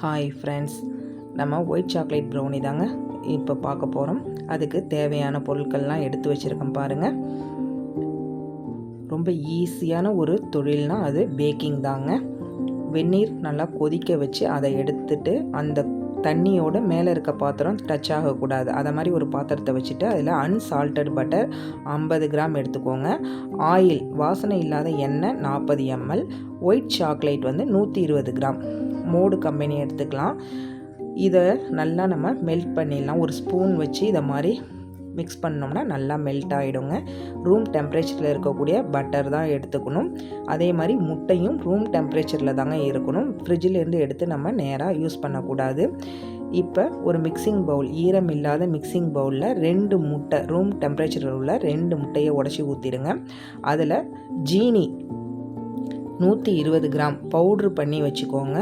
Hi friends, நம்ம white chocolate brownie தாங்க இப்போ பார்க்க போகிறோம். அதுக்கு தேவையான பொருட்கள்லாம் எடுத்து வச்சுருக்கேன் பாருங்கள். ரொம்ப ஈஸியான ஒரு தொழில்னால் அது பேக்கிங் தாங்க. வெந்நீர் நல்லா கொதிக்க வச்சு அதை எடுத்துட்டு அந்த தண்ணியோட மேலே இருக்க பாத்திரம் டச் ஆகக்கூடாது. அதை மாதிரி ஒரு பாத்திரத்தை வச்சுட்டு அதில் அன்சால்டட் பட்டர் 50 கிராம் எடுத்துக்கோங்க. ஆயில் வாசனை இல்லாத எண்ணெய் 40 ml, white chocolate 120 gram. Mode company எடுத்துக்கலாம். இதை நல்லா நம்ம மெல்ட் பண்ணிடலாம். ஒரு ஸ்பூன் வச்சு இதை மாதிரி மிக்ஸ் பண்ணோம்னா நல்லா மெல்ட் ஆகிடுங்க. ரூம் டெம்பரேச்சரில் இருக்கக்கூடிய பட்டர் தான் எடுத்துக்கணும். அதே மாதிரி முட்டையும் ரூம் டெம்பரேச்சரில் தாங்க இருக்கணும். ஃப்ரிட்ஜிலேருந்து எடுத்து நம்ம நேராக யூஸ் பண்ணக்கூடாது. இப்போ ஒரு மிக்சிங் பவுல், ஈரம் இல்லாத மிக்சிங் பவுலில் 2 முட்டை, ரூம் டெம்பரேச்சரில் உள்ள 2 முட்டையை உடச்சி ஊற்றிடுங்க. அதில் ஜீனி 120 கிராம் பவுட்ரு பண்ணி வச்சுக்கோங்க.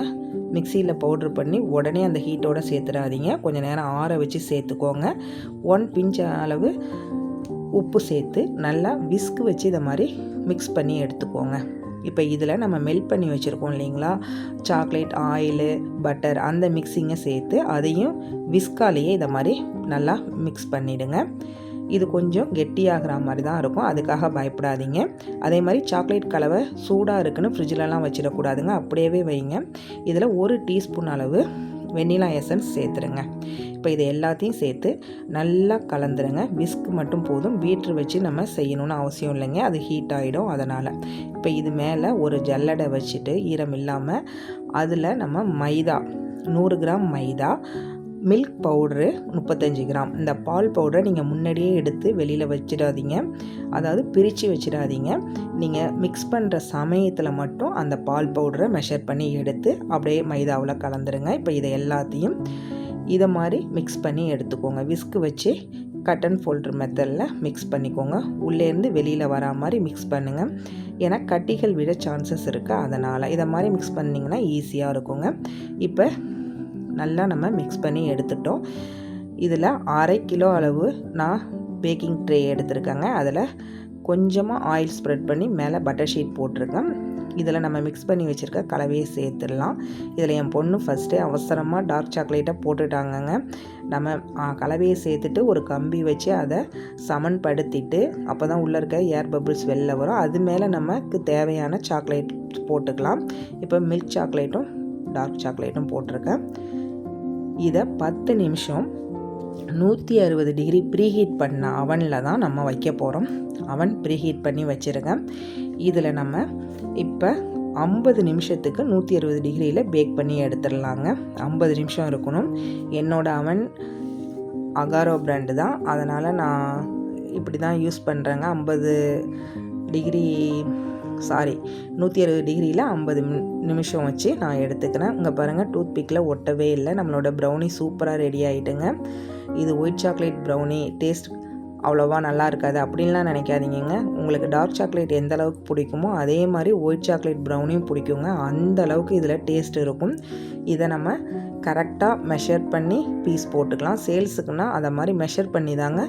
மிக்சியில் பவுட்ரு பண்ணி உடனே அந்த ஹீட்டோடு சேர்த்துடாதீங்க. கொஞ்சம் நேரம் ஆற வச்சு சேர்த்துக்கோங்க. 1 பிஞ்ச் அளவு உப்பு சேர்த்து நல்லா விஸ்க் வச்சு இதை மாதிரி மிக்ஸ் பண்ணி எடுத்துக்கோங்க. இப்போ இதில் நம்ம மெல்ட் பண்ணி வச்சுருக்கோம் இல்லைங்களா, சாக்லேட், ஆயிலு, பட்டர், அந்த மிக்ஸிங்கை சேர்த்து அதையும் விஸ்காலேயே இதை மாதிரி நல்லா மிக்ஸ் பண்ணிவிடுங்க. இது கொஞ்சம் கெட்டியாகிற மாதிரி தான் இருக்கும், அதுக்காக பயப்படாதீங்க. அதே மாதிரி சாக்லேட் கலவை சூடாக இருக்குன்னு ஃப்ரிட்ஜிலலாம் வச்சிடக்கூடாதுங்க, அப்படியே வைங்க. இதில் 1 டீஸ்பூன் அளவு வெண்ணிலா எசன்ஸ் சேர்த்துருங்க. இப்போ இதை எல்லாத்தையும் சேர்த்து நல்லா கலந்துருங்க. விஸ்க் மட்டும் போதும், பீட்ரு வச்சு நம்ம செய்யணும்னு அவசியம் இல்லைங்க, அது ஹீட் ஆகிடும். அதனால் இப்போ இது மேலே ஒரு ஜல்லடை வச்சுட்டு ஈரம் இல்லாமல் அதில் நம்ம மைதா 100 கிராம் மைதா, மில்க் பவுட்ரு 35 கிராம். இந்த பால் பவுடரை நீங்கள் முன்னாடியே எடுத்து வெளியில் வச்சிடாதீங்க, அதாவது பிரித்து வச்சிடாதீங்க. நீங்கள் மிக்ஸ் பண்ணுற சமயத்தில் மட்டும் அந்த பால் பவுடரை மெஷர் பண்ணி எடுத்து அப்படியே மைதாவில் கலந்துருங்க. இப்போ இதை எல்லாத்தையும் இதை மாதிரி மிக்ஸ் பண்ணி எடுத்துக்கோங்க. விஸ்க் வச்சு கட் அண்ட் ஃபோல்டர் மெத்தடில் மிக்ஸ் பண்ணிக்கோங்க. உள்ளேருந்து வெளியில் வரா மாதிரி மிக்ஸ் பண்ணுங்கள். ஏன்னா கட்டிகள் விட சான்சஸ் இருக்குது, அதனால் இதை மாதிரி மிக்ஸ் பண்ணிங்கன்னா ஈஸியாக இருக்குங்க. இப்போ நல்லா நம்ம மிக்ஸ் பண்ணி எடுத்துட்டோம். இதில் 1/2 கிலோ அளவு நான் பேக்கிங் ட்ரே எடுத்துருக்கேங்க. அதில் கொஞ்சமாக ஆயில் ஸ்ப்ரெட் பண்ணி மேலே பட்டர் ஷீட் போட்டிருக்கேன். இதில் நம்ம மிக்ஸ் பண்ணி வச்சுருக்க கலவையை சேர்த்துடலாம். இதில் என் பொண்ணு ஃபஸ்ட்டே அவசரமாக டார்க் சாக்லேட்டை போட்டுட்டாங்கங்க. நம்ம கலவையை சேர்த்துட்டு ஒரு கம்பி வச்சு அதை சமன்படுத்திட்டு அப்போ தான் உள்ளே இருக்க ஏர் பபிள்ஸ் வெளில வரும். அது மேலே நமக்கு தேவையான சாக்லேட் போட்டுக்கலாம். இப்போ மில்க் சாக்லேட்டும் டார்க் சாக்லேட்டும் போட்டிருக்கேன். இதை 10 நிமிஷம் 160 டிகிரி ப்ரீஹீட் பண்ண அவனில் தான் நம்ம வைக்க போகிறோம். அவன் ப்ரீஹீட் பண்ணி வச்சுருக்கேன். இதில் நம்ம இப்போ 50 நிமிஷத்துக்கு 160 டிகிரியில் பேக் பண்ணி எடுத்துடலாங்க. 50 நிமிஷம் இருக்கணும். என்னோடய அவன் அகாரோ பிராண்டு தான், அதனால் நான் இப்படி தான் யூஸ் பண்ணுறேங்க. 160 டிகிரியில் 50 நிமிஷம் வச்சு நான் எடுத்துக்கிறேன். இங்கே பாருங்கள், டூத் பிக்கில் ஒட்டவே இல்லை. நம்மளோட ப்ரௌனி சூப்பராக ரெடி ஆகிட்டுங்க. இது ஒயிட் சாக்லேட் ப்ரௌனி, டேஸ்ட் அவ்வளோவா நல்லா இருக்காது அப்படின்லாம் நினைக்காதீங்க. உங்களுக்கு டார்க் சாக்லேட் எந்த அளவுக்கு பிடிக்குமோ அதே மாதிரி ஒயிட் சாக்லேட் ப்ரௌனியும் பிடிக்குங்க. அந்த அளவுக்கு இதில் டேஸ்ட் இருக்கும். இதை நம்ம கரெக்டாக மெஷர் பண்ணி பீஸ் போட்டுக்கலாம். சேல்ஸுக்குன்னா அதை மாதிரி மெஷர் பண்ணி தாங்க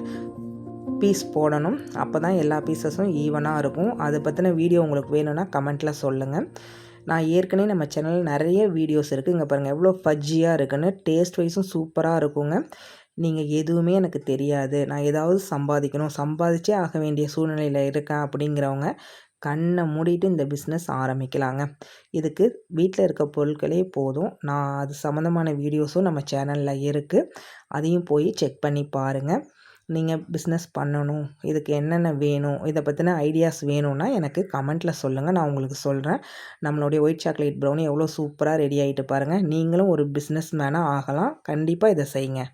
பீஸ் போடணும். அப்போ தான் எல்லா பீசஸும் ஈவனாக இருக்கும். அதை பற்றின வீடியோ உங்களுக்கு வேணும்னா கமெண்ட்டில் சொல்லுங்கள். நான் ஏற்கனவே நம்ம சேனலில் நிறைய வீடியோஸ் இருக்குது. இங்கே பாருங்கள் எவ்வளோ ஃபஜ்ஜியாக இருக்குன்னு. டேஸ்ட் வைஸும் சூப்பராக இருக்குங்க. நீங்கள் எதுவுமே எனக்கு தெரியாது, நான் ஏதாவது சம்பாதிச்சே ஆக வேண்டிய சூழ்நிலையில் இருக்கேன் அப்படிங்கிறவங்க கண்ணை மூடிட்டு இந்த பிஸ்னஸ் ஆரம்பிக்கலாங்க. இதுக்கு வீட்டில் இருக்க பொருட்களே போதும். நான் அது சம்மந்தமான வீடியோஸும் நம்ம சேனலில் இருக்குது, அதையும் போய் செக் பண்ணி பாருங்கள். நீங்கள் பிஸ்னஸ் பண்ணணும், இதுக்கு என்னென்ன வேணும், இதை பற்றின ஐடியாஸ் வேணும்னா எனக்கு கமெண்ட்டில் சொல்லுங்கள், நான் உங்களுக்கு சொல்கிறேன். நம்மளுடைய ஒயிட் சாக்லேட் ப்ரௌனி எவ்வளோ சூப்பராக ரெடி ஆகிட்டு பாருங்கள். நீங்களும் ஒரு பிஸ்னஸ் மேனாக ஆகலாம். கண்டிப்பாக இதை செய்யுங்க.